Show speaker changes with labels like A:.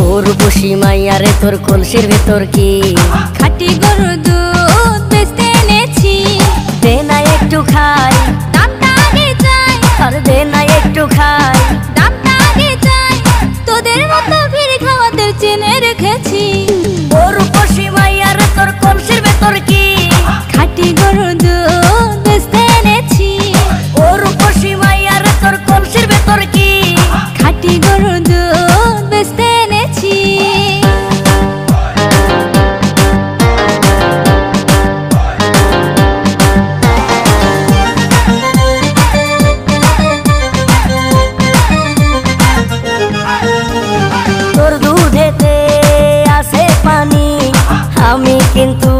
A: উর্বশী মাইয়ারে তোর কলসির ভেতর কি
B: খাঁটি গরুর দুধ বেচতে এনেছি।
A: দে না একটু খাই,
B: দামটা আগে চাই,
A: আর দে না একটু খাই।
B: দামটা আগে চাই, তোদের মতো ভিড় খাওয়াদের চেনে রেখেছি।
A: উর্বশী মাইয়ারে তোর কলসির ভেতর কি
B: খাঁটি গরুর দুধ বেচতে এনেছি।
A: উর্বশী মাইয়ারে তোর কলসির ভেতর কি
B: খাঁটি গরুর দুধ বেচতে এনেছি।
A: তোর দুধেতে আছে পানি, আমি কিন্তু